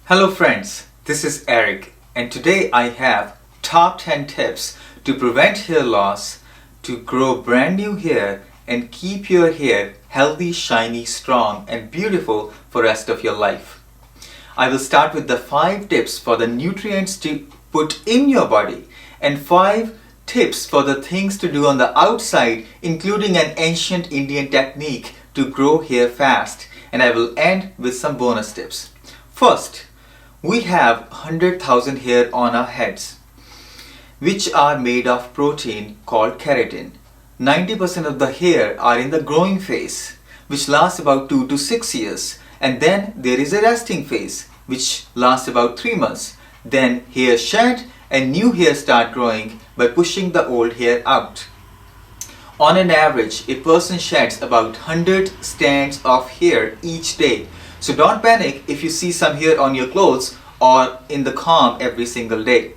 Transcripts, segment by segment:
Hello friends, this is Eric and today I have top 10 tips to prevent hair loss, to grow brand new hair and keep your hair healthy, shiny, strong and beautiful for the rest of your life. I will start with the 5 tips for the nutrients to put in your body and 5 tips for the things to do on the outside, including an ancient Indian technique to grow hair fast, and I will end with some bonus tips. First, we have 100,000 hair on our heads, which are made of protein called keratin. 90% of the hair are in the growing phase, which lasts about 2 to 6 years. And then there is a resting phase, which lasts about 3 months. Then hair shed and new hair start growing by pushing the old hair out. On an average, a person sheds about 100 strands of hair each day. So don't panic if you see some hair on your clothes or in the comb every single day.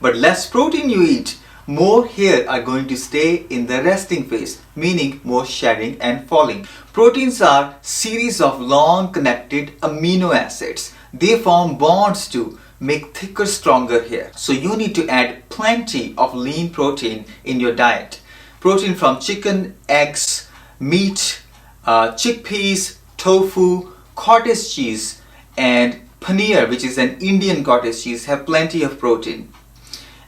But less protein you eat, more hair are going to stay in the resting phase, meaning more shedding and falling. Proteins are series of long connected amino acids. They form bonds to make thicker, stronger hair. So you need to add plenty of lean protein in your diet. Protein from chicken, eggs, meat, chickpeas, tofu, cottage cheese and paneer, which is an Indian cottage cheese, have plenty of protein.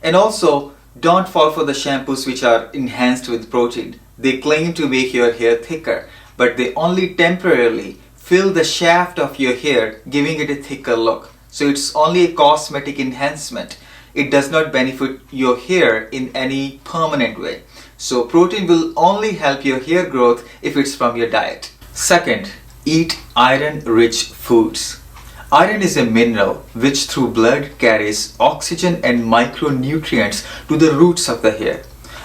And also, don't fall for the shampoos which are enhanced with protein. They claim to make your hair thicker, but they only temporarily fill the shaft of your hair, giving it a thicker look. So it's only a cosmetic enhancement. It does not benefit your hair in any permanent way. So protein will only help your hair growth if it's from your diet. Second, eat iron-rich foods. Iron is a mineral which through blood carries oxygen and micronutrients to the roots of the hair.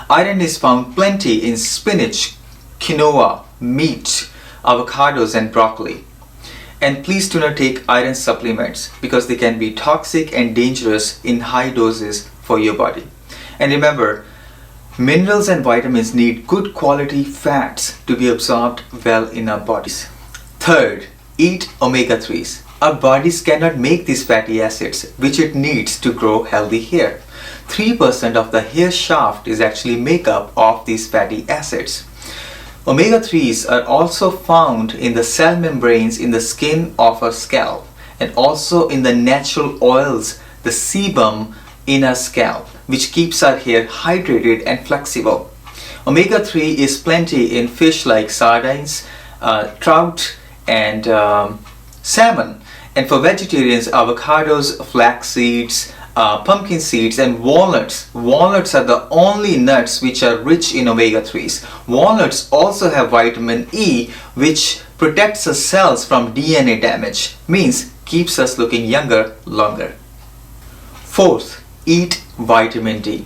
Iron is found plenty in spinach, quinoa, meat, avocados and broccoli. And please do not take iron supplements because they can be toxic and dangerous in high doses for your body. And remember, minerals and vitamins need good quality fats to be absorbed well in our bodies. Third, eat omega-3s. Our bodies cannot make these fatty acids which it needs to grow healthy hair. 3% of the hair shaft is actually made up of these fatty acids. Omega-3s are also found in the cell membranes in the skin of our scalp and also in the natural oils, the sebum in our scalp, which keeps our hair hydrated and flexible. Omega-3 is plenty in fish like sardines, trout and salmon. And for vegetarians, avocados, flax seeds, pumpkin seeds and walnuts. Walnuts are the only nuts which are rich in omega-3s. Walnuts also have vitamin E, which protects the cells from DNA damage, means keeps us looking younger longer. Fourth, eat vitamin D.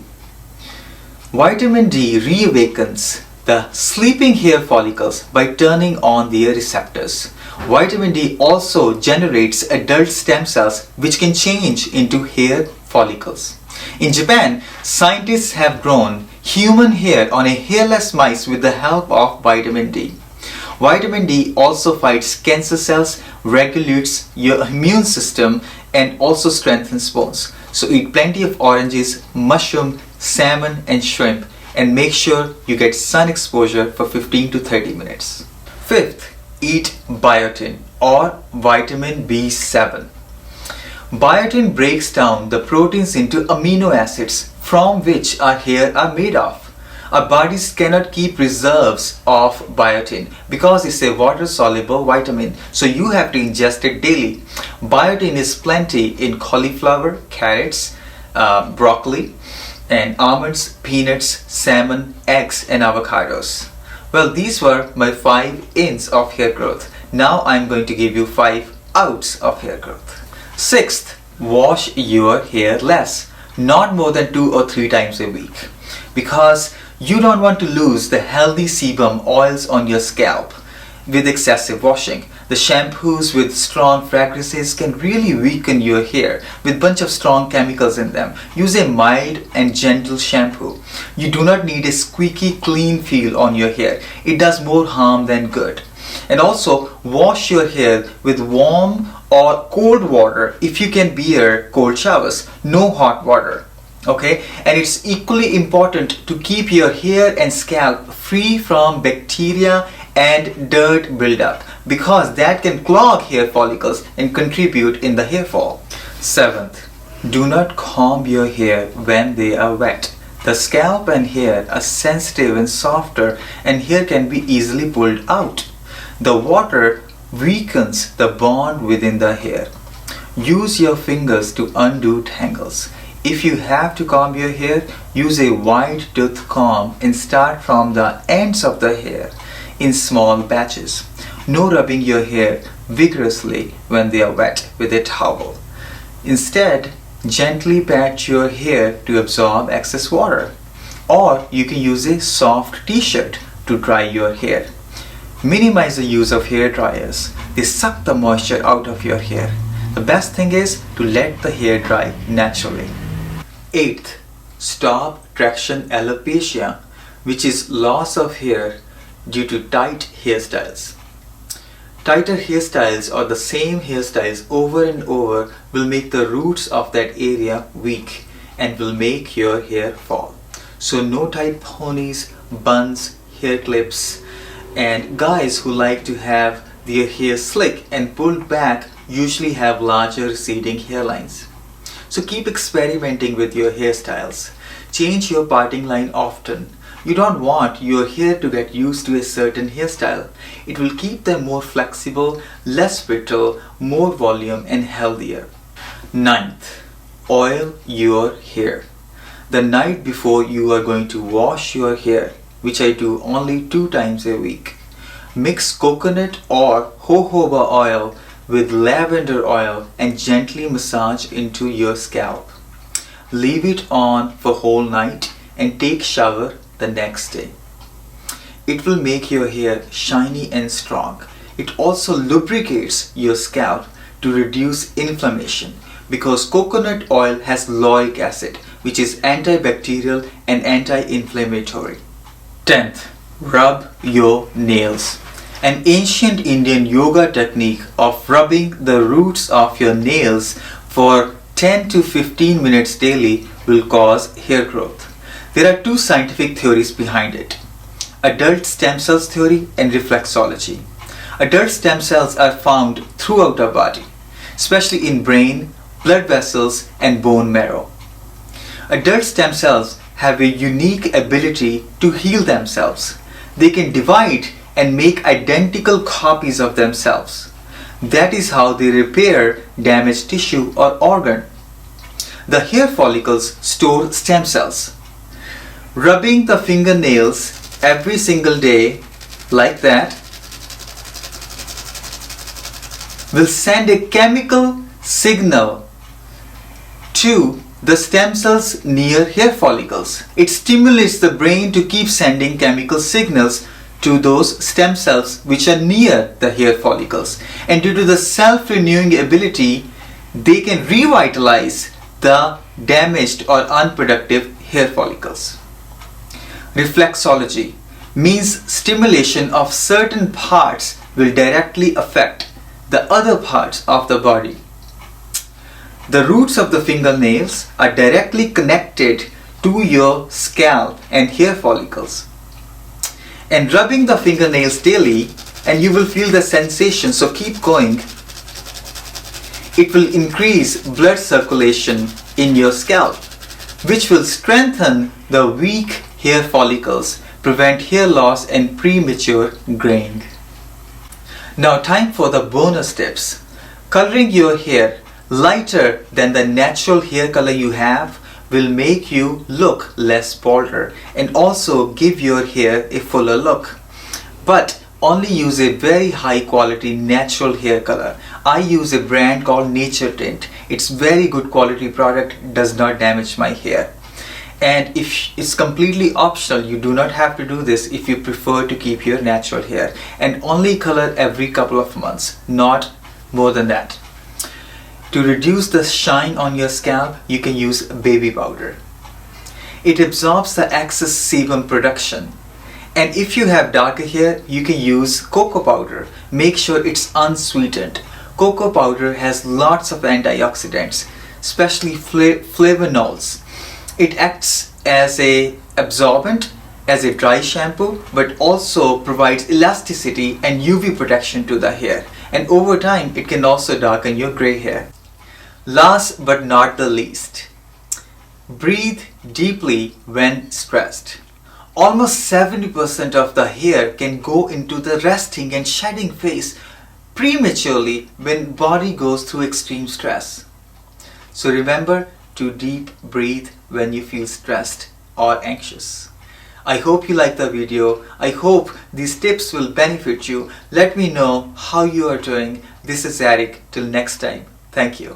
Vitamin D reawakens the sleeping hair follicles by turning on their receptors. Vitamin D also generates adult stem cells which can change into hair follicles. In Japan, scientists have grown human hair on a hairless mice with the help of vitamin D. Vitamin D also fights cancer cells, regulates your immune system and also strengthens bones. So eat plenty of oranges, mushroom, salmon and shrimp and make sure you get sun exposure for 15 to 30 minutes. Fifth, eat biotin or vitamin B7. Biotin breaks down the proteins into amino acids from which our hair are made of. Our bodies cannot keep reserves of biotin because it's a water-soluble vitamin, so you have to ingest it daily. Biotin is plenty in cauliflower, carrots, broccoli, and almonds, peanuts, salmon, eggs, and avocados. Well, these were my 5 ins of hair growth. Now I'm going to give you 5 outs of hair growth. Sixth, wash your hair less, not more than 2 or 3 times a week, because you don't want to lose the healthy sebum oils on your scalp with excessive washing. The shampoos with strong fragrances can really weaken your hair with bunch of strong chemicals in them. Use a mild and gentle shampoo. You do not need a squeaky clean feel on your hair. It does more harm than good. And also wash your hair with warm or cold water if you can bear cold showers, no hot water. Okay, and it's equally important to keep your hair and scalp free from bacteria and dirt buildup, because that can clog hair follicles and contribute in the hair fall. Seventh, do not comb your hair when they are wet. The scalp and hair are sensitive and softer, and hair can be easily pulled out. The water weakens the bond within the hair. Use your fingers to undo tangles. If you have to comb your hair, use a wide tooth comb and start from the ends of the hair in small batches. No rubbing your hair vigorously when they are wet with a towel. Instead, gently pat your hair to absorb excess water. Or you can use a soft t-shirt to dry your hair. Minimize the use of hair dryers. They suck the moisture out of your hair. The best thing is to let the hair dry naturally. Eighth, stop traction alopecia, which is loss of hair due to tight hairstyles. Tighter hairstyles or the same hairstyles over and over will make the roots of that area weak and will make your hair fall. So no tight ponies, buns, hair clips, and guys who like to have their hair slick and pulled back usually have larger receding hairlines. So keep experimenting with your hairstyles. Change your parting line often. You don't want your hair to get used to a certain hairstyle. It will keep them more flexible, less brittle, more volume and healthier. Ninth, oil your hair. The night before you are going to wash your hair, which I do only 2 times a week, mix coconut or jojoba oil with lavender oil and gently massage into your scalp. Leave it on for whole night and take shower the next day. It will make your hair shiny and strong. It also lubricates your scalp to reduce inflammation, because coconut oil has lauric acid, which is antibacterial and anti-inflammatory. 10th, rub your nails. An ancient Indian yoga technique of rubbing the roots of your nails for 10 to 15 minutes daily will cause hair growth. There are 2 scientific theories behind it: adult stem cells theory and reflexology. Adult stem cells are found throughout our body, especially in brain, blood vessels, and bone marrow. Adult stem cells have a unique ability to heal themselves. They can divide and make identical copies of themselves. That is how they repair damaged tissue or organ. The hair follicles store stem cells. Rubbing the fingernails every single day like that will send a chemical signal to the stem cells near hair follicles. It stimulates the brain to keep sending chemical signals to those stem cells which are near the hair follicles, and due to the self-renewing ability, they can revitalize the damaged or unproductive hair follicles. Reflexology means stimulation of certain parts will directly affect the other parts of the body. The roots of the fingernails are directly connected to your scalp and hair follicles. And rubbing the fingernails daily, and you will feel the sensation, so keep going. It will increase blood circulation in your scalp, which will strengthen the weak hair follicles, prevent hair loss and premature graying. Now time for the bonus tips. Coloring your hair lighter than the natural hair color you have will make you look less balder and also give your hair a fuller look. But only use a very high quality natural hair color. I use a brand called Nature Tint. It's very good quality product, does not damage my hair. And if it's completely optional, you do not have to do this if you prefer to keep your natural hair, and only color every couple of months, not more than that. To reduce the shine on your scalp, you can use baby powder. It absorbs the excess sebum production And if you have darker hair, you can use cocoa powder. Make sure it's unsweetened. Cocoa powder has lots of antioxidants, especially flavonols. It acts as a absorbent, as a dry shampoo, but also provides elasticity and UV protection to the hair. And over time, it can also darken your gray hair. Last but not the least, breathe deeply when stressed. Almost 70% of the hair can go into the resting and shedding phase prematurely when body goes through extreme stress. So remember to deep breathe when you feel stressed or anxious. I hope you like the video. I hope these tips will benefit you. Let me know how you are doing. This is Eric. Till next time. Thank you.